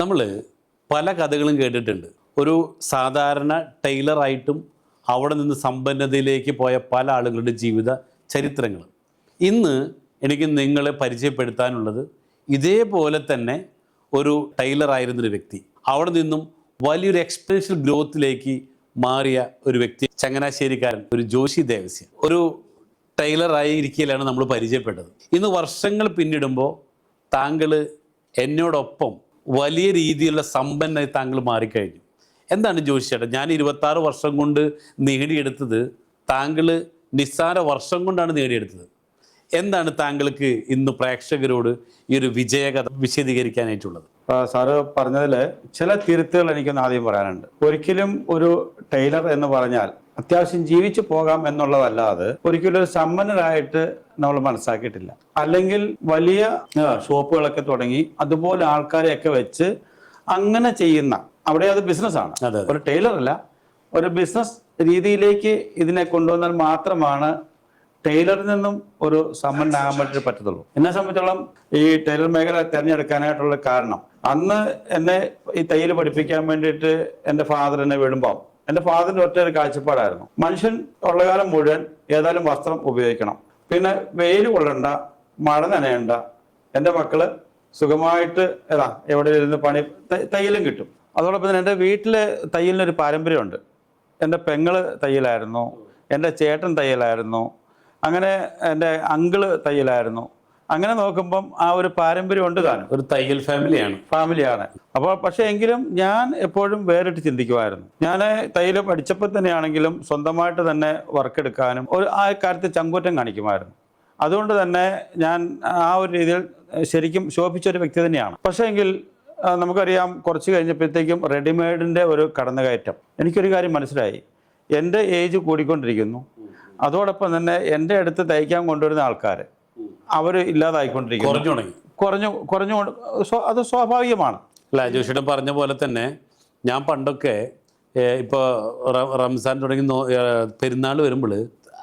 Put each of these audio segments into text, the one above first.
നമ്മൾ പല കഥകളും കേട്ടിട്ടുണ്ട്. ഒരു സാധാരണ ടൈലറായിട്ടും അവിടെ നിന്ന് സമ്പന്നതയിലേക്ക് പോയ പല ആളുകളുടെ ജീവിത ചരിത്രങ്ങൾ. ഇന്ന് എനിക്ക് നിങ്ങളെ പരിചയപ്പെടുത്താനുള്ളത് ഇതേപോലെ തന്നെ ഒരു ടൈലറായിരുന്നൊരു വ്യക്തി, അവിടെ നിന്നും വലിയൊരു എക്സ്പെൻഷ്യൽ ഗ്രോത്തിലേക്ക് മാറിയ ഒരു വ്യക്തി, ചങ്ങനാശ്ശേരിക്കാരൻ ഒരു ജോഷി ദേവസ്യ. ഒരു ടൈലറായി ഇരിക്കലാണ് നമ്മൾ പരിചയപ്പെട്ടത്. ഇന്ന് വർഷങ്ങൾ പിന്നിടുമ്പോൾ താങ്കൾ എന്നോടൊപ്പം വലിയ രീതിയിലുള്ള സമ്പന്നായി താങ്കൾ മാറിക്കഴിഞ്ഞു. എന്താണ് ജോഷി ചേട്ടാ, ഞാൻ 26 വർഷം കൊണ്ട് നേടിയെടുത്തത് താങ്കൾ നിസ്സാര വർഷം കൊണ്ടാണ് നേടിയെടുത്തത്. എന്താണ് താങ്കൾക്ക് ഇന്ന് പ്രേക്ഷകരോട് ഈ ഒരു വിജയകഥ വിശദീകരിക്കാനായിട്ടുള്ളത്? സാറ് പറഞ്ഞതിൽ ചില തിരുത്തുകൾ എനിക്കൊന്ന് ആദ്യം പറയാനുണ്ട്. ഒരിക്കലും ഒരു ടൈലർ എന്ന് പറഞ്ഞാൽ അത്യാവശ്യം ജീവിച്ചു പോകാം എന്നുള്ളതല്ലാതെ ഒരിക്കലും ഒരു സമ്പന്നരായിട്ട് നമ്മൾ മനസ്സിലാക്കിയിട്ടില്ല. അല്ലെങ്കിൽ വലിയ ഷോപ്പുകളൊക്കെ തുടങ്ങി അതുപോലെ ആൾക്കാരെയൊക്കെ വെച്ച് അങ്ങനെ ചെയ്യുന്ന, അവിടെ അത് ബിസിനസ്സാണ്, ഒരു ടൈലർ അല്ല, ഒരു ബിസിനസ് രീതിയിലേക്ക് ഇതിനെ കൊണ്ടുവന്നാൽ മാത്രമാണ് ടൈലറിൽ നിന്നും ഒരു സമ്പന്നനാകാൻ വേണ്ടി പറ്റത്തുള്ളൂ. എന്നെ സംബന്ധിച്ചോളം ഈ ടൈലർ മേഖല തിരഞ്ഞെടുക്കാനായിട്ടുള്ള കാരണം, അന്ന് എന്നെ ഈ തയ്യൽ പഠിപ്പിക്കാൻ വേണ്ടിയിട്ട് എൻ്റെ ഫാദർ എന്നെ വിടുമ്പോൾ എൻ്റെ ഫാദറിന്റെ ഒറ്റ ഒരു കാഴ്ചപ്പാടായിരുന്നു, മനുഷ്യൻ ഉള്ള കാലം മുഴുവൻ ഏതായാലും വസ്ത്രം ഉപയോഗിക്കണം, പിന്നെ വെയിൽ കൊള്ളണ്ട, മഴ നനയണ്ട, എൻ്റെ മക്കള് സുഖമായിട്ട് എവിടെ ഇരുന്ന് പണി തയ്യലും കിട്ടും. അതോടൊപ്പം തന്നെ എൻ്റെ വീട്ടിലെ തയ്യലിനൊരു പാരമ്പര്യമുണ്ട്. എൻ്റെ പെങ്ങള് തയ്യലായിരുന്നു, എൻ്റെ ചേട്ടൻ തയ്യലായിരുന്നു, അങ്ങനെ എൻ്റെ അങ്കിള് തയ്യലായിരുന്നു. അങ്ങനെ നോക്കുമ്പം ആ ഒരു പാരമ്പര്യം ഉണ്ട് താനും, ഒരു തയ്യൽ ഫാമിലിയാണ്. അപ്പോൾ പക്ഷേ എങ്കിലും ഞാൻ എപ്പോഴും വേറിട്ട് ചിന്തിക്കുമായിരുന്നു. ഞാൻ തയ്യൽ പഠിച്ചപ്പോൾ തന്നെയാണെങ്കിലും സ്വന്തമായിട്ട് തന്നെ വർക്ക് എടുക്കാനും ആ കാര്യത്തിൽ ചങ്കൂറ്റം കാണിക്കുമായിരുന്നു. അതുകൊണ്ട് തന്നെ ഞാൻ ആ ഒരു രീതിയിൽ ശരിക്കും ശോഭിച്ചൊരു വ്യക്തി തന്നെയാണ്. പക്ഷേ എങ്കിൽ നമുക്കറിയാം, കുറച്ച് കഴിഞ്ഞപ്പോഴത്തേക്കും റെഡിമെയ്ഡിൻ്റെ ഒരു കടന്നുകയറ്റം. എനിക്കൊരു കാര്യം മനസ്സിലായി, എൻ്റെ ഏജ് കൂടിക്കൊണ്ടിരിക്കുന്നു, അതോടൊപ്പം തന്നെ എൻ്റെ അടുത്ത് തയ്ക്കാൻ കൊണ്ടുവരുന്ന ആൾക്കാർ അവർ ഇല്ലാതായിക്കൊണ്ടിരിക്കുന്നു, കുറഞ്ഞു. അത് സ്വാഭാവികമാണ്. അല്ല, ജോഷിയുടെ പറഞ്ഞ പോലെ തന്നെ ഞാൻ പണ്ടൊക്കെ ഇപ്പോൾ റംസാൻ തുടങ്ങി പെരുന്നാൾ വരുമ്പോൾ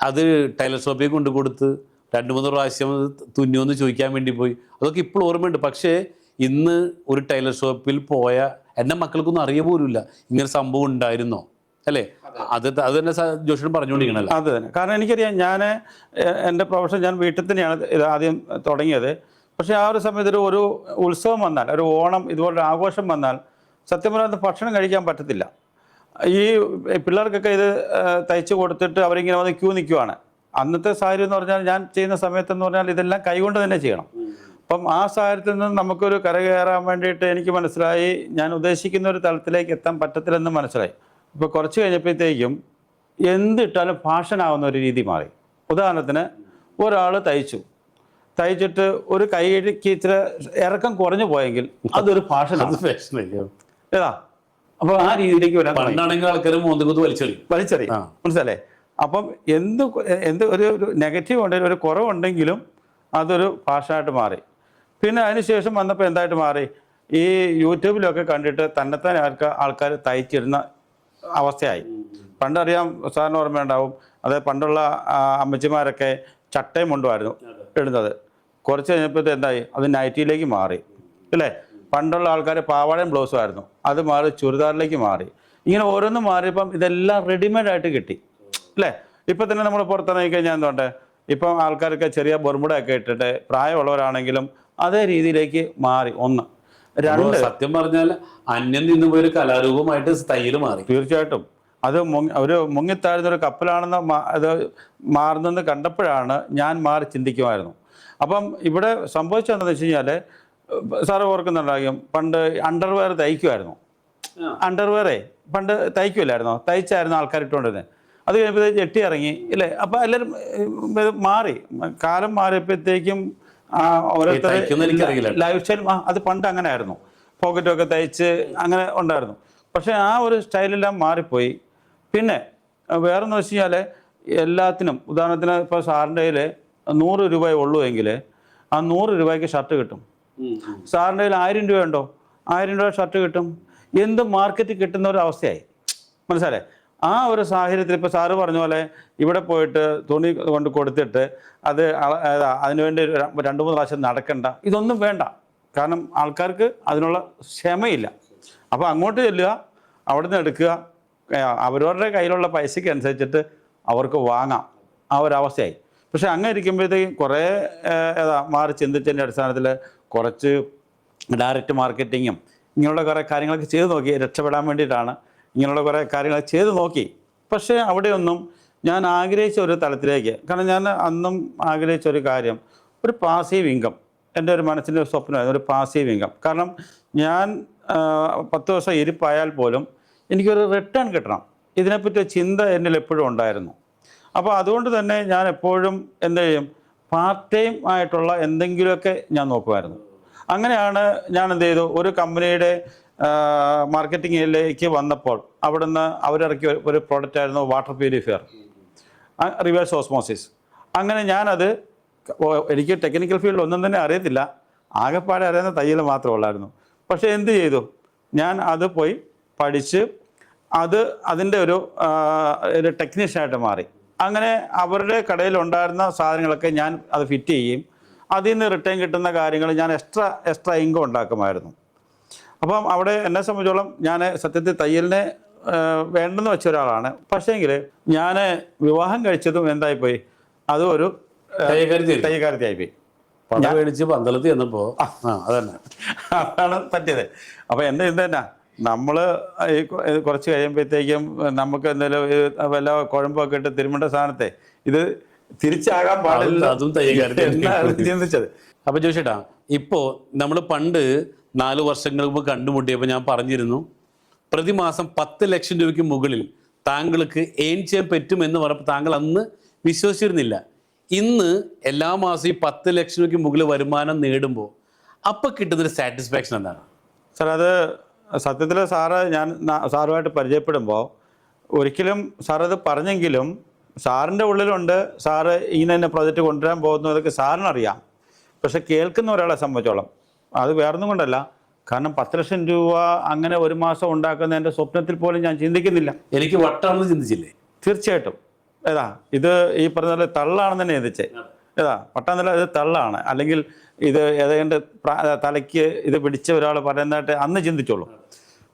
അത് ടൈലർ ഷോപ്പിൽ കൊണ്ടു കൊടുത്ത് 2-3 പ്രാവശ്യം തുന്നുമെന്ന് ചോദിക്കാൻ വേണ്ടി പോയി. അതൊക്കെ ഇപ്പോൾ ഓർമ്മയുണ്ട്. പക്ഷേ ഇന്ന് ഒരു ടൈലർ ഷോപ്പിൽ പോയ എൻ്റെ മക്കൾക്കൊന്നും അറിയ പോലുമില്ല ഇങ്ങനെ സംഭവം ഉണ്ടായിരുന്നോ, അല്ലേ? അത് തന്നെ ജോഷിനും പറഞ്ഞുകൊണ്ടിരിക്കണല്ലോ. അത് തന്നെ. കാരണം എനിക്കറിയാം, ഞാൻ എൻ്റെ പ്രൊഫഷൻ ഞാൻ വീട്ടിൽ തന്നെയാണ് ഇത് ആദ്യം തുടങ്ങിയത്. പക്ഷേ ആ ഒരു സമയത്ത് ഒരു ഉത്സവം വന്നാൽ, ഒരു ഓണം ഇതുപോലൊരു ആഘോഷം വന്നാൽ സത്യം പറഞ്ഞാൽ ഭക്ഷണം കഴിക്കാൻ പറ്റത്തില്ല. ഈ പിള്ളേർക്കൊക്കെ ഇത് തയ്ച്ച് കൊടുത്തിട്ട് അവരിങ്ങനെ വന്ന് ക്യൂ നിൽക്കുവാണ്. അന്നത്തെ സാഹചര്യം എന്ന് പറഞ്ഞാൽ, ഞാൻ ചെയ്യുന്ന സമയത്തെന്ന് പറഞ്ഞാൽ ഇതെല്ലാം കൈകൊണ്ട് തന്നെ ചെയ്യണം. അപ്പം ആ സാഹചര്യത്തിൽ നിന്ന് നമുക്കൊരു കരകയറാൻ വേണ്ടിയിട്ട് എനിക്ക് മനസ്സിലായി, ഞാൻ ഉദ്ദേശിക്കുന്ന ഒരു തലത്തിലേക്ക് എത്താൻ പറ്റത്തില്ലെന്ന് മനസ്സിലായി. ഇപ്പോൾ കുറച്ച് കഴിഞ്ഞപ്പോഴത്തേക്കും എന്തിട്ടാലും ഫാഷനാവുന്ന ഒരു രീതി മാറി. ഉദാഹരണത്തിന്, ഒരാൾ തയ്ച്ചിട്ട് ഒരു കൈക്ക് ഇച്ചിരി ഇറക്കം കുറഞ്ഞു പോയെങ്കിൽ അതൊരു ഫാഷനാണ്, ഏതാ? അപ്പോൾ ആ രീതിയിലേക്ക് വരാൻ വലിച്ചെറിയും, മനസ്സിലല്ലേ? അപ്പം എന്ത് ഒരു നെഗറ്റീവ് ഉണ്ടെങ്കിലും, ഒരു കുറവുണ്ടെങ്കിലും അതൊരു ഫാഷനായിട്ട് മാറി. പിന്നെ അതിനുശേഷം വന്നപ്പോൾ എന്തായിട്ട് മാറി, ഈ യൂട്യൂബിലൊക്കെ കണ്ടിട്ട് തന്നെത്താൻ ആൾക്കാർ തയ്ച്ചിരുന്ന അവസ്ഥയായി. പണ്ടറിയാം, സാറിന് ഓർമ്മയുണ്ടാവും, അതായത് പണ്ടുള്ള അമ്മച്ചിമാരൊക്കെ ചട്ടയും മുണ്ടുമായിരുന്നു ഇടുന്നത്. കുറച്ച് കഴിഞ്ഞപ്പോഴത്തെ എന്തായി, അത് നൈറ്റിയിലേക്ക് മാറി, അല്ലേ? പണ്ടുള്ള ആൾക്കാർ പാവാടയും ബ്ലൗസും ആയിരുന്നു, അത് മാറി ചുരിദാറിലേക്ക് മാറി. ഇങ്ങനെ ഓരോന്നും മാറിയപ്പം ഇതെല്ലാം റെഡിമെയ്ഡായിട്ട് കിട്ടി, അല്ലേ? ഇപ്പം തന്നെ നമ്മൾ പുറത്തിറങ്ങി കഴിഞ്ഞാൽ എന്തുകൊണ്ട്, ഇപ്പം ആൾക്കാർക്ക് ചെറിയ ബർമുടയൊക്കെ ഇട്ടിട്ട് പ്രായമുള്ളവരാണെങ്കിലും അതേ രീതിയിലേക്ക് മാറി. ഒന്ന്. രണ്ട്, സത്യം പറഞ്ഞാൽ അന്യം നിന്ന് പോയൊരു കലാരൂപമായിട്ട് തയ്യൽ മാറി. തീർച്ചയായിട്ടും അത് ഒരു മുങ്ങിത്താഴ്ന്നൊരു കപ്പലാണെന്ന് അത് മാറുന്നെന്ന് കണ്ടപ്പോഴാണ് ഞാൻ മാറി ചിന്തിക്കുമായിരുന്നു. അപ്പം ഇവിടെ സംഭവിച്ചതെന്ന് വെച്ച് കഴിഞ്ഞാൽ, സാറ് ഓർക്കുന്നുണ്ടാകും, പണ്ട് അണ്ടർവെയർ തയ്ക്കുമായിരുന്നു. അണ്ടർവെയറേ പണ്ട് തയ്ക്കുമില്ലായിരുന്നോ? തയ്ച്ചായിരുന്നു ആൾക്കാർ ഇട്ടുകൊണ്ടിരുന്നത്. അത് കഴിയുമ്പോൾ ചെട്ടി ഇറങ്ങി, ഇല്ലേ? അപ്പം എല്ലാവരും മാറി, കാലം മാറിയപ്പോഴത്തേക്കും ഓരോരുത്തർ ലൈഫ് സ്റ്റൈൽ, അത് പണ്ട് അങ്ങനെ ആയിരുന്നു, പോക്കറ്റൊക്കെ തയ്ച്ച് അങ്ങനെ ഉണ്ടായിരുന്നു. പക്ഷേ ആ ഒരു സ്റ്റൈലെല്ലാം മാറിപ്പോയി. പിന്നെ വേറെന്ന് വെച്ച് കഴിഞ്ഞാൽ, എല്ലാത്തിനും ഉദാഹരണത്തിന് ഇപ്പോൾ സാറിൻ്റെ കയ്യിൽ 100 രൂപയേ ഉള്ളൂ എങ്കിൽ ആ 100 രൂപയ്ക്ക് ഷർട്ട് കിട്ടും. സാറിൻ്റെ കയ്യിൽ 1000 രൂപയുണ്ടോ, 1000 രൂപ ഷർട്ട് കിട്ടും. എന്ത് മാർക്കറ്റ് കിട്ടുന്ന ഒരു അവസ്ഥയായി, മനസ്സിലായേ? ആ ഒരു സാഹചര്യത്തിൽ ഇപ്പോൾ സാറ് പറഞ്ഞ പോലെ ഇവിടെ പോയിട്ട് തുണി കൊണ്ട് കൊടുത്തിട്ട് അതിനുവേണ്ടി 2-3 പ്രാവശ്യം നടക്കണ്ട, ഇതൊന്നും വേണ്ട. കാരണം ആൾക്കാർക്ക് അതിനുള്ള ക്ഷമയില്ല. അപ്പോൾ അങ്ങോട്ട് ചെല്ലുക, അവിടെ നിന്ന് എടുക്കുക, അവരവരുടെ കയ്യിലുള്ള പൈസയ്ക്ക് അനുസരിച്ചിട്ട് അവർക്ക് വാങ്ങാം, ആ ഒരവസ്ഥയായി. പക്ഷെ അങ്ങനെ ഇരിക്കുമ്പോഴത്തേക്കും കുറേ മാറി ചിന്തിച്ചതിൻ്റെ അടിസ്ഥാനത്തിൽ കുറച്ച് ഡയറക്റ്റ് മാർക്കറ്റിങ്ങും ഇങ്ങനെയുള്ള കുറേ കാര്യങ്ങളൊക്കെ ചെയ്ത് നോക്കി. രക്ഷപ്പെടാൻ വേണ്ടിയിട്ടാണ് ഇങ്ങനെയുള്ള കുറേ കാര്യങ്ങൾ ചെയ്ത് നോക്കി. പക്ഷേ അവിടെയൊന്നും ഞാൻ ആഗ്രഹിച്ച ഒരു തലത്തിലേക്ക്, കാരണം ഞാൻ അന്നും ആഗ്രഹിച്ച ഒരു കാര്യം, ഒരു പാസീവ് ഇൻകം, എൻ്റെ ഒരു മനസ്സിൻ്റെ ഒരു സ്വപ്നമായിരുന്നു ഒരു പാസീവ് ഇൻകം. കാരണം ഞാൻ 10 ദിവസം ഇരിപ്പായാൽ പോലും എനിക്കൊരു റിട്ടേൺ കിട്ടണം, ഇതിനെപ്പറ്റി ചിന്ത എന്നിൽ എപ്പോഴും ഉണ്ടായിരുന്നു. അപ്പോൾ അതുകൊണ്ട് തന്നെ ഞാൻ എപ്പോഴും എന്ത് ചെയ്യും, പാർട്ട് ടൈം ആയിട്ടുള്ള എന്തെങ്കിലുമൊക്കെ ഞാൻ നോക്കുമായിരുന്നു. അങ്ങനെയാണ് ഞാൻ എന്ത് ചെയ്തു, ഒരു കമ്പനിയുടെ മാർക്കറ്റിങ്ങിലേക്ക് വന്നപ്പോൾ അവിടുന്ന് അവരിറക്കിയ ഒരു പ്രോഡക്റ്റ് ആയിരുന്നു വാട്ടർ പ്യൂരിഫയർ, റിവേഴ്സ് ഓസ്മോസിസ്. അങ്ങനെ ഞാനത്, എനിക്ക് ടെക്നിക്കൽ ഫീൽഡ് ഒന്നും തന്നെ അറിയത്തില്ല, ആകെപ്പാടെ അറിയുന്ന തയ്യൽ മാത്രമേ ഉള്ളായിരുന്നു. പക്ഷേ എന്ത് ചെയ്തു, ഞാൻ അത് പോയി പഠിച്ച് അതിൻ്റെ ഒരു ടെക്നീഷ്യനായിട്ട് മാറി. അങ്ങനെ അവരുടെ കടയിലുണ്ടായിരുന്ന സാധനങ്ങളൊക്കെ ഞാൻ അത് ഫിറ്റ് ചെയ്യും, അതിൽ നിന്ന് റിട്ടേൺ കിട്ടുന്ന കാര്യങ്ങൾ ഞാൻ എക്സ്ട്രാ ഇൻകം ഉണ്ടാക്കുമായിരുന്നു. അപ്പം അവിടെ എന്നെ സംബന്ധിച്ചോളം ഞാൻ സത്യത്തിൽ തയ്യലിനെ വേണ്ടെന്ന് വെച്ച ഒരാളാണ്. പക്ഷേങ്കിൽ ഞാൻ വിവാഹം കഴിച്ചതും എന്തായിപ്പോയി, അതും ഒരു തയ്യക്കാരത്തിയായിപ്പോയി. മേടിച്ച് പന്തളത്ത് ചെന്നപ്പോൾ അതന്നെ അതാണ് പറ്റിയത്. അപ്പോൾ എൻ്റെ ഇത് തന്നെ, നമ്മൾ ഈ കുറച്ച് കഴിയുമ്പോഴത്തേക്കും നമുക്ക് എന്തെങ്കിലും വല്ല കുഴമ്പൊക്കെ ഇട്ട് തിരുമേണ്ട സാധനത്തെ ഇത് തിരിച്ചാകാൻ പാടില്ല, അതും തയ്യക്കാരത്തി ചിന്തിച്ചത്. അപ്പൊ ചോദിച്ചേട്ടാ, ഇപ്പോ നമ്മൾ പണ്ട് 4 വർഷങ്ങൾക്ക് മുമ്പ് കണ്ടുമുട്ടിയപ്പോൾ ഞാൻ പറഞ്ഞിരുന്നു, പ്രതിമാസം 10 ലക്ഷം രൂപയ്ക്ക് മുകളിൽ താങ്കൾക്ക് ഏൺ ചെയ്യാൻ പറ്റുമെന്ന് പറഞ്ഞപ്പോൾ താങ്കൾ അന്ന് വിശ്വസിച്ചിരുന്നില്ല. ഇന്ന് എല്ലാ മാസവും ഈ 10 ലക്ഷം രൂപയ്ക്ക് മുകളിൽ വരുമാനം നേടുമ്പോൾ അപ്പം കിട്ടുന്നൊരു സാറ്റിസ്ഫാക്ഷൻ എന്താണ് സാർ? അത് സത്യത്തിൽ ഞാൻ സാറുമായിട്ട് പരിചയപ്പെടുമ്പോൾ ഒരിക്കലും സാറത് പറഞ്ഞെങ്കിലും സാറിൻ്റെ ഉള്ളിലുണ്ട്, സാറ് ഇങ്ങനെ പ്രോജക്റ്റ് കൊണ്ടുവരാൻ പോകുന്നു, അതൊക്കെ സാറിനറിയാം. പക്ഷെ കേൾക്കുന്ന ഒരാളെ സംബന്ധിച്ചോളം അത് വേറൊന്നും കൊണ്ടല്ല, കാരണം 10 ലക്ഷം രൂപ അങ്ങനെ ഒരു മാസം ഉണ്ടാക്കുന്ന എൻ്റെ സ്വപ്നത്തിൽ പോലും ഞാൻ ചിന്തിക്കുന്നില്ല. എനിക്ക് വട്ടാണെന്ന് ചിന്തിച്ചില്ലേ? തീർച്ചയായിട്ടും. ഇത് ഈ പറഞ്ഞ പോലെ തള്ളാണെന്ന് തന്നെ ചിന്തിച്ചേ. പട്ടാന്നല്ല, ഇത് തള്ളാണ്, അല്ലെങ്കിൽ ഇത് ഏതാണ്ട് തലയ്ക്ക് ഇത് പിടിച്ച ഒരാൾ പറയുന്നതായിട്ട് അന്ന് ചിന്തിച്ചോളൂ.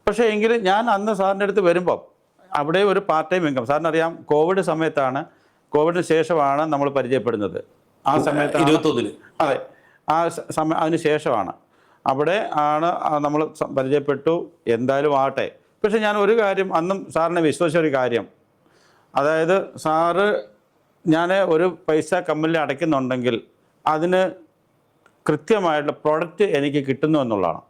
പക്ഷേ എങ്കിലും ഞാൻ അന്ന് സാറിൻ്റെ അടുത്ത് വരുമ്പം അവിടെ ഒരു പാർട്ട് ടൈം ഇൻകം, സാറിനറിയാം കോവിഡ് സമയത്താണ്, കോവിഡിന് ശേഷമാണ് നമ്മൾ പരിചയപ്പെടുന്നത്. ആ സമയത്ത് 21 അതെ, ആ അതിന് ശേഷമാണ് അവിടെ ആണ് നമ്മൾ പരിചയപ്പെട്ടു. എന്തായാലും ആട്ടെ. പക്ഷെ ഞാൻ ഒരു കാര്യം അന്നും സാറിനെ വിശ്വസിച്ച ഒരു കാര്യം, അതായത് സാറ് ഞാൻ ഒരു പൈസ കമ്പനിയിൽ അടയ്ക്കുന്നുണ്ടെങ്കിൽ അതിന് കൃത്യമായിട്ടുള്ള പ്രൊഡക്റ്റ് എനിക്ക് കിട്ടുന്നു എന്നുള്ളതാണ്.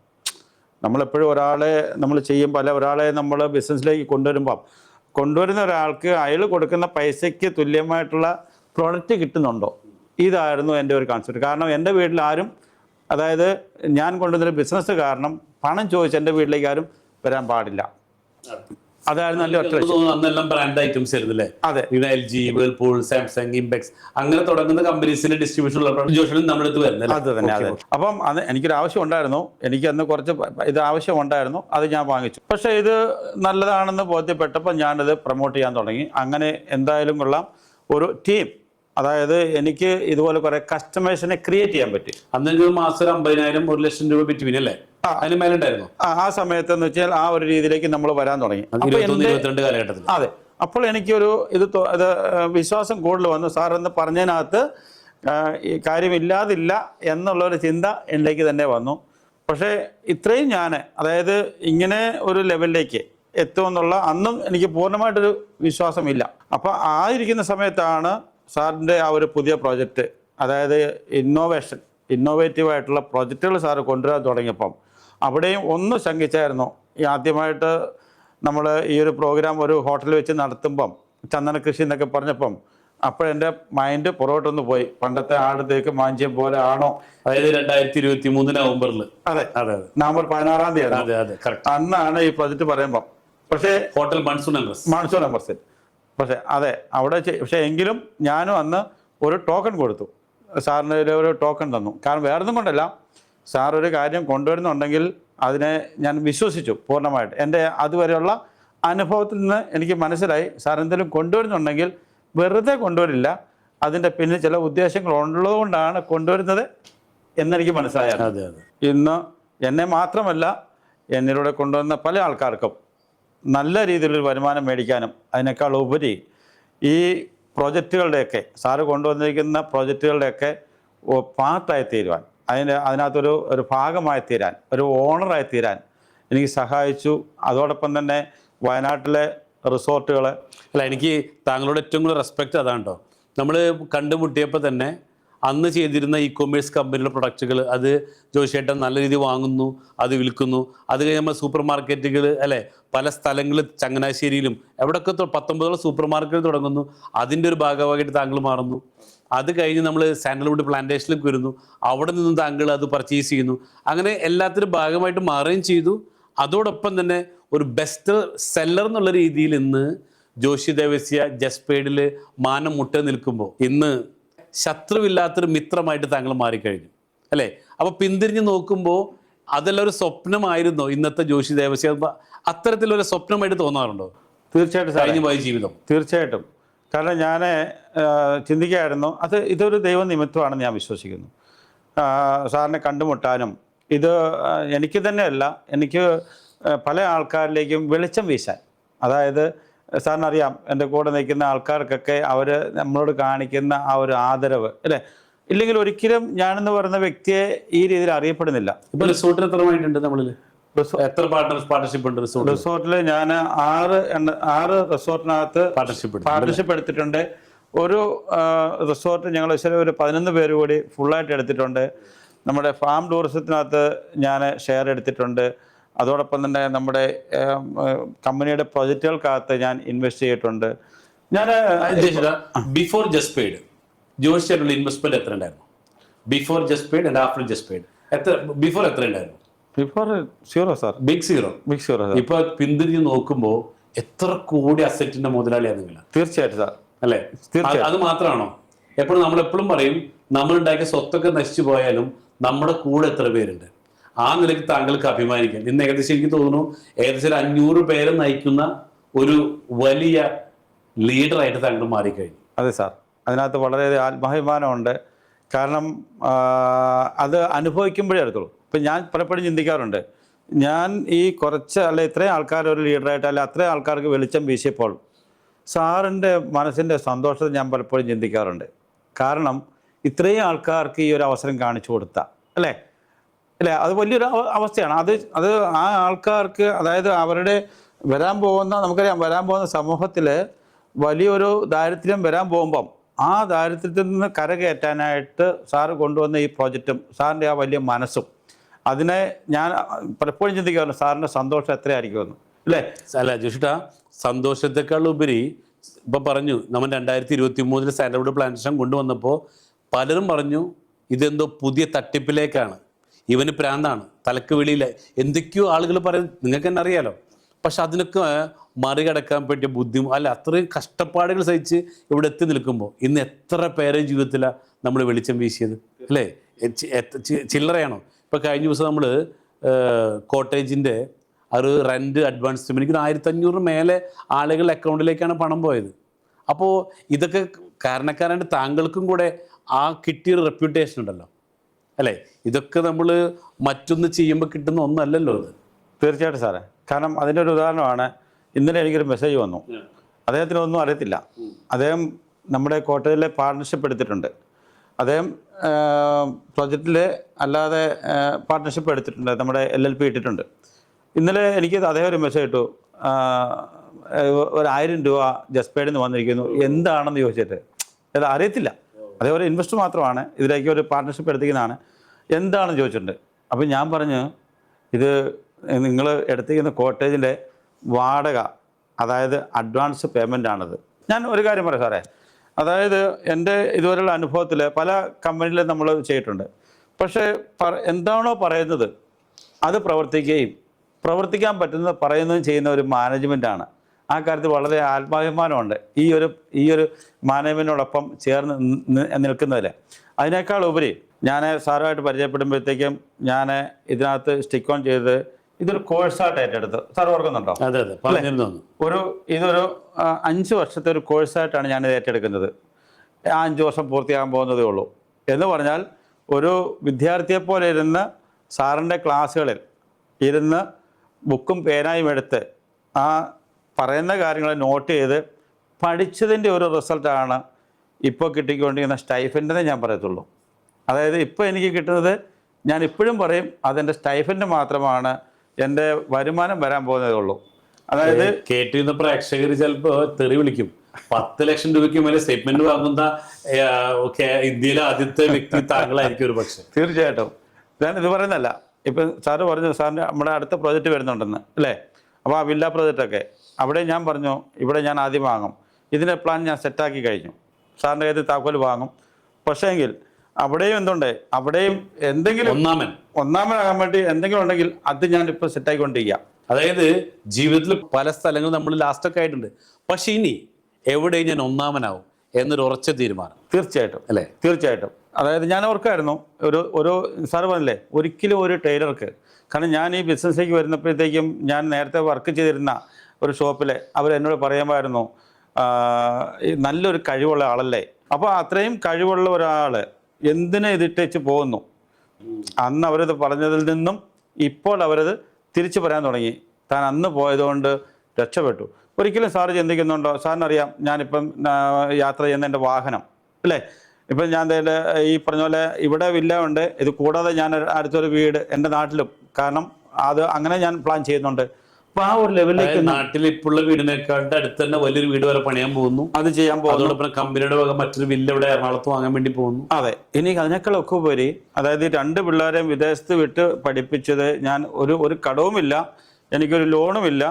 നമ്മളെപ്പോഴും ഒരാളെ നമ്മൾ ചെയ്യുമ്പോൾ, ഒരാളെ നമ്മൾ ബിസിനസ്സിലേക്ക് കൊണ്ടുവരുന്ന ഒരാൾക്ക് അയാൾ കൊടുക്കുന്ന പൈസയ്ക്ക് തുല്യമായിട്ടുള്ള പ്രൊഡക്റ്റ് കിട്ടുന്നുണ്ടോ, ഇതായിരുന്നു എൻ്റെ ഒരു കോൺസെപ്റ്റ്. കാരണം എൻ്റെ വീട്ടിൽ ആരും, അതായത് ഞാൻ കൊണ്ടുവന്നൊരു ബിസിനസ് കാരണം പണം ചോദിച്ച് എൻ്റെ വീട്ടിലേക്ക് ആരും വരാൻ പാടില്ല. അതായിരുന്നു നല്ല ഒറ്റ. അന്നെല്ലാം ബ്രാൻഡ് ഐറ്റംസ് ആയിരുന്നില്ലേ? അതെ, LG, വേൾപൂൾ, സാംസങ്, ഇംപെക്സ് അങ്ങനെ തുടങ്ങുന്ന കമ്പനീസിന്റെ ഡിസ്ട്രിബ്യൂഷൻ ഉള്ള നമ്മുടെ അടുത്ത് വരുന്നത്. അത് തന്നെ. അതെ. അപ്പം അത് എനിക്കൊരു ആവശ്യം ഉണ്ടായിരുന്നു, എനിക്ക് അന്ന് കുറച്ച് ഇത് ആവശ്യം ഉണ്ടായിരുന്നു, അത് ഞാൻ വാങ്ങിച്ചു. പക്ഷേ ഇത് നല്ലതാണെന്ന് ബോധ്യപ്പെട്ടപ്പോൾ ഞാനത് പ്രൊമോട്ട് ചെയ്യാൻ തുടങ്ങി. അങ്ങനെ എന്തായാലും കൊള്ളാം ഒരു ടീം, അതായത് എനിക്ക് ഇതുപോലെ കുറെ കസ്റ്റമേഴ്സിനെ ക്രിയേറ്റ് ചെയ്യാൻ പറ്റി. അന്ന് മാസം 50,000 1 ലക്ഷം രൂപ ബിറ്റ്വീൻ അല്ലേ? അതിന് മേലുണ്ടായിരുന്നു ആ സമയത്ത്. എന്ന് വെച്ചാൽ ആ ഒരു രീതിയിലേക്ക് നമ്മൾ വരാൻ തുടങ്ങി. 22 കാലഘട്ടത്തിൽ. അതെ. അപ്പോൾ എനിക്കൊരു ഇത് വിശ്വാസം കൂടുതൽ വന്നു. സാർ എന്ന് പറഞ്ഞതിനകത്ത് ഈ കാര്യമില്ലാതില്ല എന്നുള്ളൊരു ചിന്ത എന്നിലേക്ക് തന്നെ വന്നു. പക്ഷേ ഇത്രയും ഞാൻ, അതായത് ഇങ്ങനെ ഒരു ലെവലിലേക്ക് എത്തുമെന്നുള്ള അന്നും എനിക്ക് പൂർണ്ണമായിട്ടൊരു വിശ്വാസമില്ല. അപ്പോൾ ആയിരിക്കുന്ന സമയത്താണ് സാറിൻ്റെ ആ ഒരു പുതിയ പ്രോജക്റ്റ്, അതായത് ഇന്നോവേറ്റീവായിട്ടുള്ള പ്രോജക്റ്റുകൾ സാറ് കൊണ്ടുവരാൻ തുടങ്ങിയപ്പം അവിടെയും ഒന്ന് ശങ്കിച്ചായിരുന്നു. ഈ ആദ്യമായിട്ട് നമ്മൾ ഈ ഒരു പ്രോഗ്രാം ഒരു ഹോട്ടലിൽ വെച്ച് നടത്തുമ്പം ചന്ദന കൃഷി എന്നൊക്കെ പറഞ്ഞപ്പം അപ്പോഴെൻ്റെ മൈൻഡ് പുറകോട്ടൊന്ന് പോയി. പണ്ടത്തെ ആടത്തേക്ക് മാഞ്ചിയം പോലെ ആണോ? അതായത് 2023 നവംബറിൽ. അതെ, നവംബർ 16-ാം തീയതി അന്നാണ് ഈ പ്രോജക്റ്റ് പറയുമ്പം. പക്ഷേ ഹോട്ടൽ മൺസൂൺ എംബസി. പക്ഷേ അതെ, അവിടെ പക്ഷേ എങ്കിലും ഞാനും അന്ന് ഒരു ടോക്കൺ കൊടുത്തു, സാറിന് ഒരു ടോക്കൺ തന്നു. കാരണം വേറൊന്നും കൊണ്ടല്ല, സാർ ഒരു കാര്യം കൊണ്ടുവരുന്നുണ്ടെങ്കിൽ അതിനെ ഞാൻ വിശ്വസിച്ചു പൂർണ്ണമായിട്ട്. എൻ്റെ അതുവരെയുള്ള അനുഭവത്തിൽ നിന്ന് എനിക്ക് മനസ്സിലായി, സാർ എന്തെങ്കിലും കൊണ്ടുവരുന്നുണ്ടെങ്കിൽ വെറുതെ കൊണ്ടുവരില്ല, അതിൻ്റെ പിന്നിൽ ചില ഉദ്ദേശങ്ങൾ ഉള്ളതുകൊണ്ടാണ് കൊണ്ടുവരുന്നത് എന്നെനിക്ക് മനസ്സിലായാണ്. അതെ അതെ. ഇന്ന് എന്നെ മാത്രമല്ല എന്നിലൂടെ കൊണ്ടുവന്ന പല ആൾക്കാർക്കും നല്ല രീതിയിലൊരു വരുമാനം മേടിക്കാനും അതിനേക്കാൾ ഉപരി ഈ പ്രോജക്റ്റുകളുടെയൊക്കെ സാറ് കൊണ്ടുവന്നിരിക്കുന്ന പ്രോജക്റ്റുകളുടെയൊക്കെ പാർട്ടായി തീരുവാൻ, അതിനകത്തൊരു ഭാഗമായി തീരാൻ, ഒരു ഓണറായി തീരാൻ എനിക്ക് സഹായിച്ചു. അതോടൊപ്പം തന്നെ വയനാട്ടിലെ റിസോർട്ടുകൾ. അല്ല, എനിക്ക് താങ്കളോട് ഏറ്റവും കൂടുതൽ റെസ്പെക്റ്റ് അതാണ് കേട്ടോ. നമ്മൾ കണ്ടുമുട്ടിയപ്പോൾ തന്നെ അന്ന് ചെയ്തിരുന്ന ഇ കൊമേഴ്സ് കമ്പനിയുടെ പ്രൊഡക്റ്റുകൾ അത് ജോഷിയേട്ടൻ നല്ല രീതിയിൽ വാങ്ങുന്നു, അത് വിൽക്കുന്നു. അത് കഴിഞ്ഞ് നമ്മൾ സൂപ്പർ മാർക്കറ്റുകൾ അല്ലേ, പല സ്ഥലങ്ങളിൽ ചങ്ങനാശ്ശേരിയിലും എവിടെയൊക്കെ 19 സൂപ്പർ മാർക്കറ്റ് തുടങ്ങുന്നു. അതിൻ്റെ ഒരു ഭാഗമായിട്ട് താങ്കൾ മാറുന്നു. അത് കഴിഞ്ഞ് നമ്മൾ സാൻഡൽവുഡ് പ്ലാന്റേഷനിലേക്ക് വരുന്നു. അവിടെ നിന്നും താങ്കൾ അത് പർച്ചേസ് ചെയ്യുന്നു. അങ്ങനെ എല്ലാത്തിനും ഭാഗമായിട്ട് മാറുകയും ചെയ്തു. അതോടൊപ്പം തന്നെ ഒരു ബെസ്റ്റ് സെല്ലർ എന്നുള്ള രീതിയിൽ ഇന്ന് ജോഷി ദേവസ്യ ജസ്പേഡിൽ മാനം മുട്ട നിൽക്കുമ്പോൾ ഇന്ന് ശത്രുവില്ലാത്തൊരു മിത്രമായിട്ട് താങ്കൾ മാറിക്കഴിഞ്ഞു അല്ലേ. അപ്പോൾ പിന്തിരിഞ്ഞ് നോക്കുമ്പോൾ അതെല്ലാം ഒരു സ്വപ്നമായിരുന്നോ ഇന്നത്തെ ജോഷി ദേവസ്യ? അത്തരത്തിലൊരു സ്വപ്നമായിട്ട് തോന്നാറുണ്ടോ? തീർച്ചയായിട്ടും കഴിഞ്ഞു പോയ ജീവിതം. തീർച്ചയായിട്ടും. കാരണം ഞാൻ ചിന്തിക്കുകയായിരുന്നു, ഇതൊരു ദൈവനിമിത്തമാണെന്ന് ഞാൻ വിശ്വസിക്കുന്നു. സാറിനെ കണ്ടുമുട്ടാനും ഇത് എനിക്ക് തന്നെയല്ല, എനിക്ക് പല ആൾക്കാരിലേക്കും വെളിച്ചം വീശാൻ. അതായത് സാറിനറിയാം, എൻ്റെ കൂടെ നിൽക്കുന്ന ആൾക്കാർക്കൊക്കെ അവർ നമ്മളോട് കാണിക്കുന്ന ആ ഒരു ആദരവ് അല്ലേ, ഇല്ലെങ്കിൽ ഒരിക്കലും ഞാനെന്ന് പറയുന്ന വ്യക്തിയെ ഈ രീതിയിൽ അറിയപ്പെടുന്നില്ല. ഇപ്പോൾ റിസോർട്ടിൽ എത്രമായിട്ടുണ്ട് നമ്മളിൽ? എത്ര പാർട്ണർഷിപ്പ് ഉണ്ട് റിസോർട്ടിൽ? ഞാൻ 6 റിസോർട്ടിനകത്ത് പാർട്ണർഷിപ്പ് എടുത്തിട്ടുണ്ട്. ഒരു റിസോർട്ട് ഞങ്ങൾ ഒരു 11 പേര് കൂടി ഫുള്ളായിട്ട് എടുത്തിട്ടുണ്ട്. നമ്മുടെ ഫാം ടൂറിസത്തിനകത്ത് ഞാൻ ഷെയർ എടുത്തിട്ടുണ്ട്. അതോടൊപ്പം തന്നെ നമ്മുടെ കമ്പനിയുടെ പ്രൊജക്റ്റുകൾക്കകത്ത് ഞാൻ ഇൻവെസ്റ്റ് ചെയ്തിട്ടുണ്ട്. ഞാൻ ബിഫോർ ജസ്പേഡ് ജോഷിയുടെ ഇൻവെസ്റ്റ്മെന്റ് എത്ര ഉണ്ടായിരുന്നു? Before Juspay and after Juspay before എത്ര ഉണ്ടായിരുന്നു? Before zero sir. Big zero. ഇപ്പൊ പിന്തിരിഞ്ഞ് നോക്കുമ്പോൾ എത്ര കോടി അസറ്റിന്റെ മുതലാളിയാണ് നിങ്ങൾ? തീർച്ചയായിട്ടും സാർ. അല്ലേ? അത് മാത്രമാണോ? എപ്പോഴും നമ്മൾ എപ്പോഴും പറയും, നമ്മൾ ഉണ്ടാക്കിയ സ്വത്തൊക്കെ നശിച്ചു പോയാലും നമ്മുടെ കൂടെ എത്ര പേരുണ്ട്. ആ നിലയ്ക്ക് താങ്കൾക്ക് അഭിമാനിക്കാം. ഇന്ന് ഏകദേശം എനിക്ക് തോന്നുന്നു ഏകദേശം 500 പേരെ നയിക്കുന്ന ഒരു വലിയ ലീഡറായിട്ട് താങ്കൾ മാറിക്കഴിഞ്ഞു. അതെ സാർ, അതിനകത്ത് വളരെയധികം ആത്മാഭിമാനമുണ്ട്. കാരണം അത് അനുഭവിക്കുമ്പോഴേ എടുത്തുള്ളൂ. ഇപ്പം ഞാൻ പലപ്പോഴും ചിന്തിക്കാറുണ്ട്, ഞാൻ ഈ ഇത്രയും ആൾക്കാർ ഒരു ലീഡറായിട്ട് അത്രയും ആൾക്കാർക്ക് വെളിച്ചം വീശിയപ്പോൾ സാറിൻ്റെ മനസ്സിൻ്റെ സന്തോഷത്തെ ഞാൻ പലപ്പോഴും ചിന്തിക്കാറുണ്ട്. കാരണം ഇത്രയും ആൾക്കാർക്ക് ഈ ഒരു അവസരം കാണിച്ചു കൊടുത്ത അല്ലേ, അത് വലിയൊരു അവസ്ഥയാണ്. അത് ആ ആൾക്കാർക്ക്, അതായത് അവരുടെ നമുക്കറിയാം വരാൻ പോകുന്ന സമൂഹത്തിൽ വലിയൊരു ദാരിദ്ര്യം വരാൻ പോകുമ്പം ആ ദാരിദ്ര്യത്തിൽ നിന്ന് കരകയറ്റാനായിട്ട് സാറ് കൊണ്ടുവന്ന ഈ പ്രോജക്റ്റും സാറിൻ്റെ ആ വലിയ മനസ്സും, അതിനെ ഞാൻ പലപ്പോഴും ചിന്തിക്കാറുണ്ട് സാറിൻ്റെ സന്തോഷം എത്രയായിരിക്കുമെന്ന് അല്ലേ. അല്ല ജോഷിട്ടാ, സന്തോഷത്തെക്കാൾ ഉപരി ഇപ്പം പറഞ്ഞു, നമ്മൾ 2023 സാൻഡൽവുഡ് പ്ലാന്റേഷൻ കൊണ്ടുവന്നപ്പോൾ പലരും പറഞ്ഞു ഇതെന്തോ പുതിയ തട്ടിപ്പിലേക്കാണ്, ഇവന് പ്രാന്താണ്, തലക്ക് വെളിയില്ല, എന്തൊക്കെയോ ആളുകൾ പറയും, നിങ്ങൾക്ക് തന്നെ അറിയാലോ. പക്ഷെ അതിനൊക്കെ മറികടക്കാൻ പറ്റിയ അത്രയും കഷ്ടപ്പാടുകൾ സഹിച്ച് ഇവിടെ എത്തി നിൽക്കുമ്പോൾ ഇന്ന് എത്ര പേരെ ജീവിതത്തിലാണ് നമ്മൾ വെളിച്ചം വീശിയത് അല്ലേ? ചില്ലറയാണോ? ഇപ്പോൾ കഴിഞ്ഞ ദിവസം നമ്മൾ കോട്ടേജിൻ്റെ ഒരു റെൻറ്റ് അഡ്വാൻസ് എനിക്ക് 1500 മേലെ ആളുകളുടെ അക്കൗണ്ടിലേക്കാണ് പണം പോയത്. അപ്പോൾ ഇതൊക്കെ കാരണക്കാരായിട്ട് താങ്കൾക്കും കൂടെ ആ കിട്ടിയൊരു റെപ്യൂട്ടേഷൻ ഉണ്ടല്ലോ അല്ലേ. ഇതൊക്കെ നമ്മൾ മറ്റൊന്ന് ചെയ്യുമ്പോൾ കിട്ടുന്ന ഒന്നല്ലല്ലോ ഇത്. തീർച്ചയായിട്ടും സാറേ. കാരണം അതിൻ്റെ ഒരു ഉദാഹരണമാണ്, ഇന്നലെ എനിക്കൊരു മെസ്സേജ് വന്നു. അദ്ദേഹത്തിനൊന്നും അറിയത്തില്ല. അദ്ദേഹം നമ്മുടെ കോട്ടയിലെ പാർട്ണർഷിപ്പ് എടുത്തിട്ടുണ്ട്. അദ്ദേഹം പ്രൊജക്റ്റിൽ അല്ലാതെ പാർട്ണർഷിപ്പ് എടുത്തിട്ടുണ്ട്, നമ്മുടെ LLP ഇട്ടിട്ടുണ്ട്. ഇന്നലെ എനിക്ക് അദ്ദേഹം ഒരു മെസ്സേജ് ഇട്ടു, 1000 രൂപ ജസ്പേഡിൽ നിന്ന് വന്നിരിക്കുന്നു, എന്താണെന്ന് ചോദിച്ചിട്ട്. അത് അറിയത്തില്ല, അതേ ഒരു ഇൻവെസ്റ്റർ മാത്രമാണ്, ഇതിലേക്ക് ഒരു പാർട്ണർഷിപ്പ് എടുത്തിരിക്കുന്നതാണ്, എന്താണെന്ന് ചോദിച്ചിട്ടുണ്ട്. അപ്പം ഞാൻ പറഞ്ഞു, ഇത് നിങ്ങൾ എടുത്തിരിക്കുന്ന കോട്ടേജിൻ്റെ വാടക, അതായത് അഡ്വാൻസ് പേയ്മെൻ്റ് ആണത്. ഞാൻ ഒരു കാര്യം പറയാം സാറേ, അതായത് എൻ്റെ ഇതുവരെയുള്ള അനുഭവത്തിൽ പല കമ്പനിയിലും നമ്മൾ ചെയ്തിട്ടുണ്ട്. പക്ഷേ എന്താണോ പറയുന്നത് അത് പ്രവർത്തിക്കാൻ പറ്റുന്നത് പറയുന്നതും ചെയ്യുന്ന ഒരു മാനേജ്മെൻറ്റാണ്. ആ കാര്യത്തിൽ വളരെ ആത്മാഭിമാനമുണ്ട് ഈ ഒരു മാനേജ്മെൻറ്റിനോടൊപ്പം ചേർന്ന് നിൽക്കുന്നതിൽ. അതിനേക്കാൾ ഉപരി ഞാൻ സാറുമായിട്ട് പരിചയപ്പെടുമ്പോഴത്തേക്കും ഞാൻ ഇതിനകത്ത് സ്റ്റിക്ക് ഓൺ ചെയ്ത് ഇതൊരു കോഴ്സായിട്ട് ഏറ്റെടുത്ത്. സാർ ഓർക്കുന്നുണ്ടോ? ഇതൊരു 5 വർഷത്തെ ഒരു കോഴ്സായിട്ടാണ് ഞാനിത് ഏറ്റെടുക്കുന്നത്. 5 വർഷം പൂർത്തിയാകാൻ പോകുന്നതേ ഉള്ളൂ. എന്ന് പറഞ്ഞാൽ ഒരു വിദ്യാർത്ഥിയെ പോലെ ഇരുന്ന് സാറിൻ്റെ ക്ലാസ്സുകളിൽ ഇരുന്ന് ബുക്കും പേനായും എടുത്ത് ആ പറയുന്ന കാര്യങ്ങൾ നോട്ട് ചെയ്ത് പഠിച്ചതിൻ്റെ ഒരു റിസൾട്ടാണ് ഇപ്പോൾ കിട്ടിക്കൊണ്ടിരിക്കുന്ന സ്റ്റൈഫൻഡെന്ന് ഞാൻ പറയത്തുള്ളൂ. അതായത് ഇപ്പോൾ എനിക്ക് കിട്ടുന്നത്, ഞാൻ ഇപ്പോഴും പറയും, അതെൻ്റെ സ്റ്റൈഫൻഡ് മാത്രമാണ്, എൻ്റെ വരുമാനം വരാൻ പോകുന്നതേ ഉള്ളൂ. അതായത് കേട്ടിരുന്ന പ്രേക്ഷകർ ചിലപ്പോൾ തെറി വിളിക്കും. 10 ലക്ഷം രൂപയ്ക്ക് മേലെ സ്റ്റേറ്റ്മെന്റ് വാങ്ങുന്ന ഇന്ത്യയിലെ ആദ്യത്തെ വ്യക്തി താങ്കളായിരിക്കും ഒരു പക്ഷേ. തീർച്ചയായിട്ടും. ഞാൻ ഇത് പറയുന്നതല്ല, ഇപ്പം സാറ് പറഞ്ഞു സാറിൻ്റെ നമ്മുടെ അടുത്ത പ്രോജക്റ്റ് വരുന്നുണ്ടെന്ന് അല്ലേ. അപ്പോൾ ആ വില്ല പ്രോജക്റ്റൊക്കെ അവിടെ ഞാൻ പറഞ്ഞു, ഇവിടെ ഞാൻ ആദ്യം വാങ്ങും, ഇതിൻ്റെ പ്ലാൻ ഞാൻ സെറ്റാക്കി കഴിഞ്ഞു, സാറിൻ്റെ കയ്യിൽ താക്കോൽ വാങ്ങും. പക്ഷേ എങ്കിൽ അവിടെയും എന്തുണ്ട്, അവിടെയും എന്തെങ്കിലും ഒന്നാമനാകാൻ വേണ്ടി എന്തെങ്കിലും ഉണ്ടെങ്കിൽ അത് ഞാൻ ഇപ്പോൾ സെറ്റാക്കിക്കൊണ്ടിരിക്കുക. അതായത് ജീവിതത്തിൽ പല സ്ഥലങ്ങളും നമ്മൾ ലാസ്റ്റൊക്കെ ആയിട്ടുണ്ട്, പക്ഷെ ഇനി എവിടെയും ഞാൻ ഒന്നാമനാവും എന്നൊരു ഉറച്ച തീരുമാനം. തീർച്ചയായിട്ടും അല്ലേ? തീർച്ചയായിട്ടും. അതായത് ഞാൻ ഓർക്കായിരുന്നു, ഒരു സാറ് പറഞ്ഞില്ലേ, ഒരിക്കലും ഒരു ടൈലർക്ക്, കാരണം ഞാൻ ഈ ബിസിനസ്സിലേക്ക് വരുന്നപ്പോഴത്തേക്കും ഞാൻ നേരത്തെ വർക്ക് ചെയ്തിരുന്ന ഒരു ഷോപ്പിൽ അവർ എന്നോട് പറയുമായിരുന്നു, നല്ലൊരു കഴിവുള്ള ആളല്ലേ. അപ്പോൾ അത്രയും കഴിവുള്ള ഒരാൾ എന്തിനെ ഇതിട്ടേച്ച് പോകുന്നു. അന്ന് അവരത് പറഞ്ഞതിൽ നിന്നും ഇപ്പോൾ അവരത് തിരിച്ചു പറയാൻ തുടങ്ങി, താൻ അന്ന് പോയതുകൊണ്ട് രക്ഷപ്പെട്ടു. ഒരിക്കലും സാറ് ചിന്തിക്കുന്നുണ്ടോ? സാറിനറിയാം ഞാനിപ്പം യാത്ര ചെയ്യുന്ന എൻ്റെ വാഹനം അല്ലേ, ഇപ്പം ഞാൻ ഈ പറഞ്ഞ പോലെ ഇവിടെ വില്ല ഉണ്ട്, ഇത് കൂടാതെ ഞാൻ അടുത്തൊരു വീട് എൻ്റെ നാട്ടിലും, കാരണം അത് അങ്ങനെ ഞാൻ പ്ലാൻ ചെയ്യുന്നുണ്ട്. അപ്പൊ ആ ഒരു ലെവലിലേക്ക് നാട്ടിൽ ഇപ്പോഴുള്ള വീടിനെക്കാളുടെ അടുത്ത് തന്നെ വലിയൊരു വീട് വരെ പണിയാൻ പോകുന്നു, അത് ചെയ്യാൻ പോകുന്നു. അതോടൊപ്പം കമ്പനിയുടെ വക മറ്റൊരു വില്ല ഇവിടെ എറണാകുളത്ത് വാങ്ങാൻ വേണ്ടി പോകുന്നു. അതെ, ഇനി അതിനേക്കാളൊക്കെ ഉപരി, അതായത് 2 പിള്ളേരെയും വിദേശത്ത് വിട്ട് പഠിപ്പിച്ചത്, ഞാൻ ഒരു കടവുമില്ല, എനിക്കൊരു ലോണുമില്ല,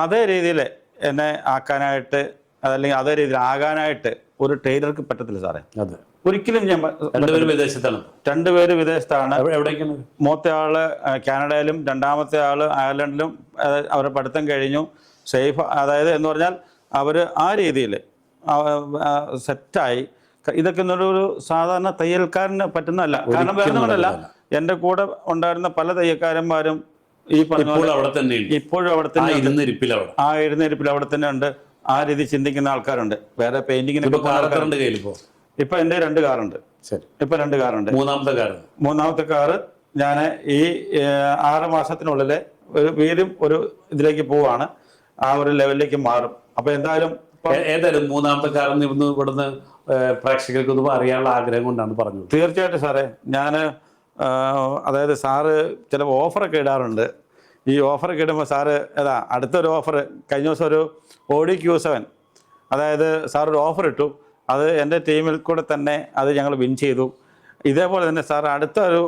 അതേ രീതിയിൽ എന്നെ ആക്കാനായിട്ട്, അതല്ലെങ്കിൽ അതേ രീതിയിൽ ആകാനായിട്ട് ഒരു ടൈലർക്ക് പറ്റത്തില്ല സാറേ. അതെ, ഒരിക്കലും ഞാൻ. 2 പേര് വിദേശത്താണ്. 2 പേര് വിദേശത്താണ്. എവിടേക്കാണ്? മൂത്ത ആള് കാനഡയിലും രണ്ടാമത്തെ ആള് അയർലൻഡിലും അവരുടെ പഠിത്തം കഴിഞ്ഞു. സേഫ്, അതായത് എന്ന് പറഞ്ഞാൽ അവർ ആ രീതിയിൽ സെറ്റായി. ഇതൊക്കെ ഒരു സാധാരണ തയ്യൽക്കാരന് പറ്റുന്നതല്ല. കാരണം വേറെ കൊണ്ടല്ല, എൻ്റെ കൂടെ ഉണ്ടായിരുന്ന പല തയ്യൽക്കാരന്മാരും ഈ പറഞ്ഞ ഇപ്പോഴും അവിടെ തന്നെ ആ ഇരുന്നിരിപ്പിൽ അവിടെ തന്നെ ഉണ്ട്. ആ രീതി ചിന്തിക്കുന്ന ആൾക്കാരുണ്ട്. വേറെ പെയിന്റിങ്ങിന് ഇപ്പൊ എൻ്റെ 2 കാറുണ്ട്. ഇപ്പൊ 2 കാറുണ്ട്. മൂന്നാമത്തെ കാറ് ഞാൻ ഈ 6 മാസത്തിനുള്ളിൽ വീണ്ടും ഒരു ഇതിലേക്ക് പോവാണ്, ആ ഒരു ലെവലിലേക്ക് മാറും. അപ്പൊ എന്തായാലും മൂന്നാമത്തെ കാറിന് ഇവിടുന്ന് പ്രേക്ഷകർക്ക് അറിയാനുള്ള ആഗ്രഹം കൊണ്ടാണ് പറഞ്ഞത്. തീർച്ചയായിട്ടും സാറേ. ഞാൻ അതായത് സാറ് ചില ഓഫറൊക്കെ ഇടാറുണ്ട്. ഈ ഓഫറൊക്കെ ഇടുമ്പോൾ സാറ് അടുത്തൊരു ഓഫർ കഴിഞ്ഞ ദിവസം ഒരു Audi Q7, അതായത് സാർ ഒരു ഓഫർ ഇട്ടു, അത് എൻ്റെ ടീമിൽ കൂടെ തന്നെ അത് ഞങ്ങൾ വിൻ ചെയ്തു. ഇതേപോലെ തന്നെ സാർ അടുത്തൊരു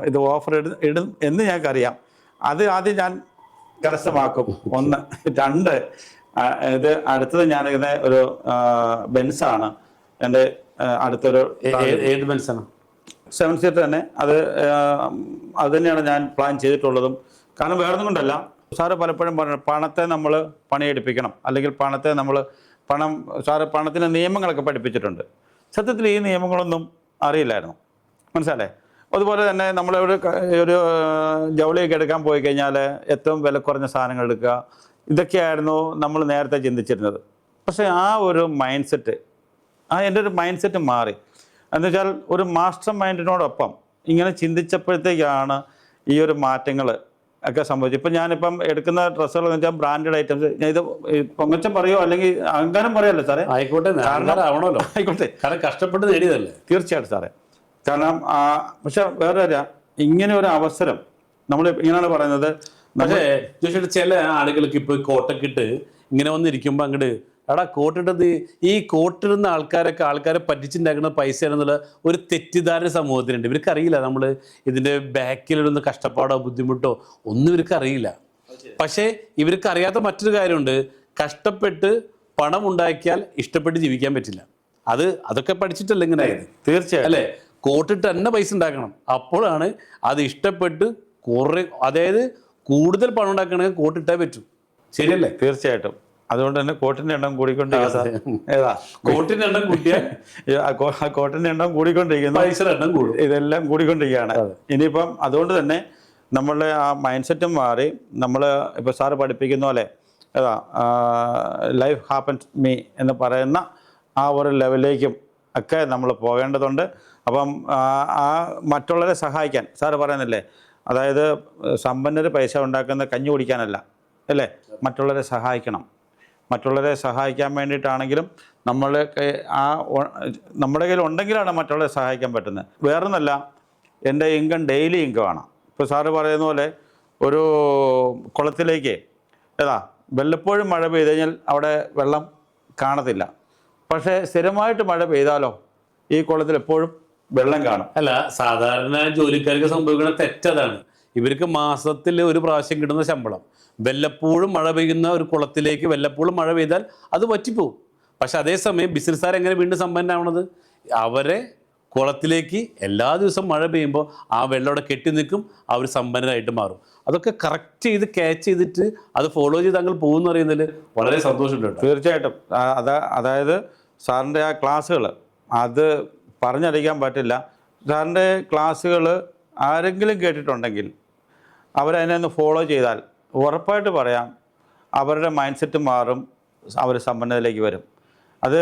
ഇത് ഓഫർ ഇടും എന്ന് ഞങ്ങൾക്കറിയാം. അത് ആദ്യം ഞാൻ കരസ്ഥമാക്കും. 1, 2 ഇത് അടുത്തത് ഞാനിങ്ങനെ ഒരു ബെൻസാണ് എൻ്റെ അടുത്തൊരു. ഏത് ബെൻസാണ്? 7 സീറ്റർ തന്നെ. അത് തന്നെയാണ് ഞാൻ പ്ലാൻ ചെയ്തിട്ടുള്ളതും. കാരണം വേറൊന്നും കൊണ്ടല്ല, സാറ് പലപ്പോഴും പറഞ്ഞു പണത്തെ നമ്മൾ പണിയെടുപ്പിക്കണം, അല്ലെങ്കിൽ സാറ് പണത്തിൻ്റെ നിയമങ്ങളൊക്കെ പഠിപ്പിച്ചിട്ടുണ്ട്. സത്യത്തിൽ ഈ നിയമങ്ങളൊന്നും അറിയില്ലായിരുന്നു, മനസ്സിലല്ലേ. അതുപോലെ തന്നെ നമ്മളൊരു ജൗളിയൊക്കെ എടുക്കാൻ പോയി കഴിഞ്ഞാൽ ഏറ്റവും വില കുറഞ്ഞ സാധനങ്ങൾ എടുക്കുക, ഇതൊക്കെയായിരുന്നു നമ്മൾ നേരത്തെ ചിന്തിച്ചിരുന്നത്. പക്ഷേ ആ ഒരു മൈൻഡ് സെറ്റ്, എൻ്റെ ഒരു മൈൻഡ് സെറ്റ് മാറി. എന്നുവെച്ചാൽ ഒരു മാസ്റ്റർ മൈൻഡിനോടൊപ്പം ഇങ്ങനെ ചിന്തിച്ചപ്പോഴത്തേക്കാണ് ഈ ഒരു മാറ്റങ്ങൾ ഒക്കെ സംഭവിച്ചു. ഇപ്പം ഞാനിപ്പം എടുക്കുന്ന ഡ്രസ്സുകൾ എന്ന് വെച്ചാൽ ബ്രാൻഡഡ് ഐറ്റംസ്. ഞാൻ ഇത് പൊങ്ങച്ചം പറയോ അല്ലെങ്കിൽ അഹങ്കാരം പറയുമല്ലോ സാറേ? ആയിക്കോട്ടെ, ആയിക്കോട്ടെ, കാരണം കഷ്ടപ്പെട്ട് നേടിയതല്ലേ. തീർച്ചയായിട്ടും സാറേ. കാരണം പക്ഷെ വേറെ ഇങ്ങനെ ഒരു അവസരം നമ്മൾ ഇങ്ങനെയാണ് പറയുന്നത്. പക്ഷേ ചില ആളുകൾക്ക് ഇപ്പോൾ കോട്ടൊക്കെ ഇട്ട് ഇങ്ങനെ വന്നിരിക്കുമ്പോൾ അങ്ങോട്ട് കോട്ടിട്ടത് ഈ കോട്ടിടുന്ന ആൾക്കാരെ പറ്റിച്ചുണ്ടാക്കുന്ന പൈസയാണെന്നുള്ള ഒരു തെറ്റിദ്ധാരണ സമൂഹത്തിനുണ്ട്. ഇവർക്കറിയില്ല നമ്മൾ ഇതിൻ്റെ ബാക്കിലിടുന്ന കഷ്ടപ്പാടോ ബുദ്ധിമുട്ടോ ഒന്നും ഇവർക്കറിയില്ല. പക്ഷേ ഇവർക്കറിയാത്ത മറ്റൊരു കാര്യമുണ്ട്, കഷ്ടപ്പെട്ട് പണം ഉണ്ടാക്കിയാൽ ഇഷ്ടപ്പെട്ട് ജീവിക്കാൻ പറ്റില്ല. അതൊക്കെ പഠിച്ചിട്ടല്ല ഇങ്ങനെ ആയത്. തീർച്ചയായും അല്ലേ? കോട്ടിട്ട് തന്നെ പൈസ ഉണ്ടാക്കണം, അപ്പോഴാണ് അത് ഇഷ്ടപ്പെട്ട് അതായത് കൂടുതൽ പണം ഉണ്ടാക്കണമെങ്കിൽ കോട്ടിട്ടേ പറ്റൂ. ശരിയല്ലേ? തീർച്ചയായിട്ടും. അതുകൊണ്ട് തന്നെ കോട്ടിന്റെ എണ്ണം കോട്ടിന്റെ എണ്ണം കൂട്ടിയാൽ കോട്ടിന്റെ എണ്ണം കൂടിക്കൊണ്ടിരിക്കുന്നു, പൈസയുടെ എണ്ണം കൂടും. ഇതെല്ലാം കൂടിക്കൊണ്ടിരിക്കുകയാണ്. ഇനിയിപ്പം അതുകൊണ്ട് തന്നെ നമ്മളുടെ ആ മൈൻഡ് സെറ്റും മാറി. നമ്മൾ ഇപ്പോൾ സാറ് പഠിപ്പിക്കുന്ന പോലെ ലൈഫ് ഹാപ്പൻസ് മീ എന്ന് പറയുന്ന ആ ഒരു ലെവലിലേക്കും ഒക്കെ നമ്മൾ പോകേണ്ടതുണ്ട്. അപ്പം ആ മറ്റുള്ളവരെ സഹായിക്കാൻ സാറ് പറയുന്നില്ലേ, അതായത് സമ്പന്നർ പൈസ ഉണ്ടാക്കുന്ന കഞ്ഞി കുടിക്കാനല്ല അല്ലേ, മറ്റുള്ളവരെ സഹായിക്കണം. മറ്റുള്ളവരെ സഹായിക്കാൻ വേണ്ടിയിട്ടാണെങ്കിലും നമ്മുടെ കയ്യിൽ ഉണ്ടെങ്കിലാണ് മറ്റുള്ളവരെ സഹായിക്കാൻ പറ്റുന്നത്. വേറൊന്നല്ല, എൻ്റെ ഇൻകം ഡെയിലി ഇൻകമാണ്. ഇപ്പോൾ സാറ് പറയുന്ന പോലെ ഒരു കുളത്തിലേക്ക് വല്ലപ്പോഴും മഴ പെയ്ത് കഴിഞ്ഞാൽ അവിടെ വെള്ളം കാണത്തില്ല. പക്ഷേ സ്ഥിരമായിട്ട് മഴ പെയ്താലോ ഈ കുളത്തിൽ എപ്പോഴും വെള്ളം കാണും. അല്ല, സാധാരണ ജോലിക്കാർക്ക് സംഭവിക്കുന്ന തെറ്റതാണ്. ഇവർക്ക് മാസത്തിൽ ഒരു പ്രാവശ്യം കിട്ടുന്ന ശമ്പളം വല്ലപ്പോഴും മഴ പെയ്യുന്ന ഒരു കുളത്തിലേക്ക് വല്ലപ്പോഴും മഴ പെയ്താൽ അത് പറ്റിപ്പോവും. പക്ഷെ അതേസമയം ബിസിനസ്സുകാർ എങ്ങനെ വീണ്ടും സമ്പന്നനാവണത്? അവരെ കുളത്തിലേക്ക് എല്ലാ ദിവസവും മഴ പെയ്യുമ്പോൾ ആ വെള്ളം അവിടെ കെട്ടി നിൽക്കും, അവർ സമ്പന്നരായിട്ട് മാറും. അതൊക്കെ കറക്റ്റ് ചെയ്ത് ക്യാച്ച് ചെയ്തിട്ട് അത് ഫോളോ ചെയ്ത് താങ്കൾ പോകുമെന്ന് പറയുന്നതിൽ വളരെ സന്തോഷമുണ്ട്. തീർച്ചയായിട്ടും. അതായത് സാറിൻ്റെ ആ ക്ലാസ്സുകൾ അത് പറഞ്ഞറിയിക്കാൻ പറ്റില്ല. സാറിൻ്റെ ക്ലാസ്സുകൾ ആരെങ്കിലും കേട്ടിട്ടുണ്ടെങ്കിൽ അവരതിനെ ഒന്ന് ഫോളോ ചെയ്താൽ ഉറപ്പായിട്ട് പറയാം അവരുടെ മൈൻഡ് സെറ്റ് മാറും, അവർ സമ്പന്നതയിലേക്ക് വരും. അത്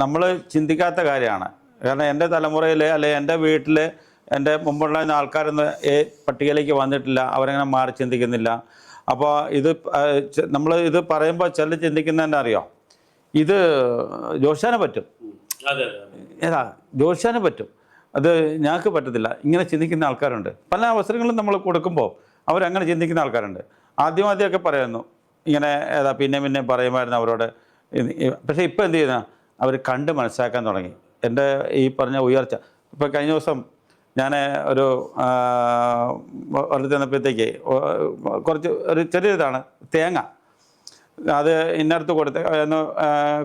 നമ്മൾ ചിന്തിക്കാത്ത കാര്യമാണ്. കാരണം എൻ്റെ തലമുറയിൽ അല്ലെങ്കിൽ എൻ്റെ വീട്ടിൽ എൻ്റെ മുമ്പുള്ള ആൾക്കാരൊന്നും പട്ടികയിലേക്ക് വന്നിട്ടില്ല, അവരങ്ങനെ മാറി ചിന്തിക്കുന്നില്ല. അപ്പോൾ നമ്മൾ ഇത് പറയുമ്പോൾ ചില ചിന്തിക്കുന്നതന്നെ അറിയോ, ഇത് ജോഷാന് പറ്റും, ജോഷാന് പറ്റും, അത് ഞങ്ങൾക്ക് പറ്റത്തില്ല, ഇങ്ങനെ ചിന്തിക്കുന്ന ആൾക്കാരുണ്ട്. പല അവസരങ്ങളും നമ്മൾ കൊടുക്കുമ്പോൾ അവരങ്ങനെ ചിന്തിക്കുന്ന ആൾക്കാരുണ്ട്. ആദ്യമൊക്കെ പറയുന്നു ഇങ്ങനെ പിന്നെ പറയുമായിരുന്നു അവരോട്. പക്ഷേ ഇപ്പോൾ എന്ത് ചെയ്യുന്ന അവർ കണ്ട് മനസ്സിലാക്കാൻ തുടങ്ങി എൻ്റെ ഈ പറഞ്ഞ ഉയർച്ച. ഇപ്പോൾ കഴിഞ്ഞ ദിവസം ഞാൻ ഒരു വെറുതെ ചെന്നപ്പോഴത്തേക്ക് കുറച്ച് ഒരു ചെറിയതാണ് തേങ്ങ, അത് ഇന്നടുത്ത്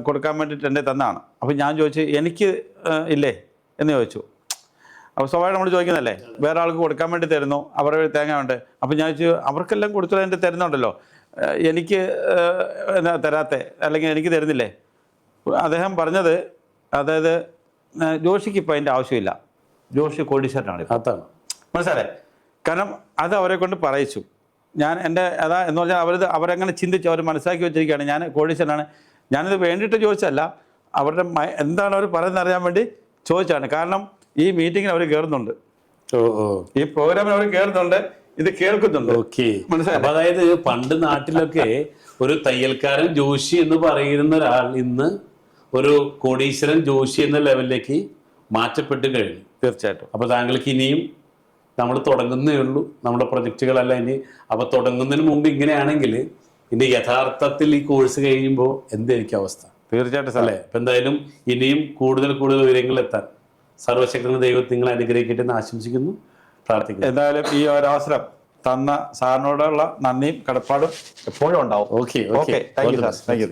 കൊടുക്കാൻ വേണ്ടിയിട്ട് എൻ്റെ തന്നാണ്. അപ്പോൾ ഞാൻ ചോദിച്ചു എനിക്ക് ഇല്ലേ എന്ന് ചോദിച്ചു. അപ്പോൾ സ്വാഭാവികം നമ്മൾ ചോദിക്കുന്നതല്ലേ, വേറെ ആൾക്ക് കൊടുക്കാൻ വേണ്ടി തരുന്നു, അവരുടെ തേങ്ങ ഉണ്ട്. അപ്പോൾ ഞാൻ ചോദിച്ചു അവർക്കെല്ലാം കൊടുത്താൽ എൻ്റെ തരുന്നുണ്ടല്ലോ, എനിക്ക് എന്താ തരാത്തെ, അല്ലെങ്കിൽ എനിക്ക് തരുന്നില്ലേ? അദ്ദേഹം പറഞ്ഞത്, അതായത് ജോഷിക്ക് ഇപ്പം അതിൻ്റെ ആവശ്യമില്ല, ജോഷി കോടീശ്വരനാണ്. അതാണ് മനസ്സിലായേ? കാരണം അത് അവരെ കൊണ്ട് പറയിച്ചു. ഞാൻ എൻ്റെ എന്ന് പറഞ്ഞാൽ അവരങ്ങനെ ചിന്തിച്ച് അവർ മനസ്സിലാക്കി വെച്ചിരിക്കുകയാണ് ഞാൻ കോടീശ്വരനാണ്. ഞാനിത് വേണ്ടിയിട്ട് ചോദിച്ചല്ല, അവരുടെ എന്താണ് അവർ പറയുന്നത് അറിയാൻ വേണ്ടി ചോദിച്ചാണ്. കാരണം ഈ മീറ്റിങ്ങിന് അവർ കയറുന്നുണ്ട്, ഈ പ്രോഗ്രാമിന് അവർ കയറുന്നുണ്ട്, ഇത് കേൾക്കുന്നുണ്ട്. മനസ്സിലായി? അതായത് പണ്ട് നാട്ടിലൊക്കെ ഒരു തയ്യൽക്കാരൻ ജോഷി എന്ന് പറയുന്ന ഒരാൾ ഇന്ന് ഒരു കോടീശ്വരൻ ജോഷി എന്ന ലെവലിലേക്ക് മാറ്റപ്പെട്ട് കഴിഞ്ഞു. തീർച്ചയായിട്ടും. അപ്പോൾ താങ്കൾക്ക് ഇനിയും നമ്മൾ തുടങ്ങുന്നേ ഉള്ളൂ, നമ്മുടെ പ്രൊജക്റ്റുകളല്ല ഇനി. അപ്പോൾ തുടങ്ങുന്നതിന് മുമ്പ് ഇങ്ങനെയാണെങ്കിൽ ഇനി യഥാർത്ഥത്തിൽ ഈ കോഴ്സ് കഴിയുമ്പോൾ എന്തായിരിക്കും അവസ്ഥ? തീർച്ചയായിട്ടും അല്ലേ? അപ്പം എന്തായാലും ഇനിയും കൂടുതൽ ഉയരങ്ങളിലെത്താൻ സർവശക്തനായ ദൈവം നിങ്ങളെ അനുഗ്രഹിക്കട്ടെ എന്ന് ആശംസിക്കുന്നു, പ്രാർത്ഥിക്കുന്നു. എന്തായാലും ഈ ഒരു അവസരം തന്ന സാറിനോടുള്ള നന്ദിയും കടപ്പാടും എപ്പോഴും ഉണ്ടാവും. Okay. Thank you sir. Thank you.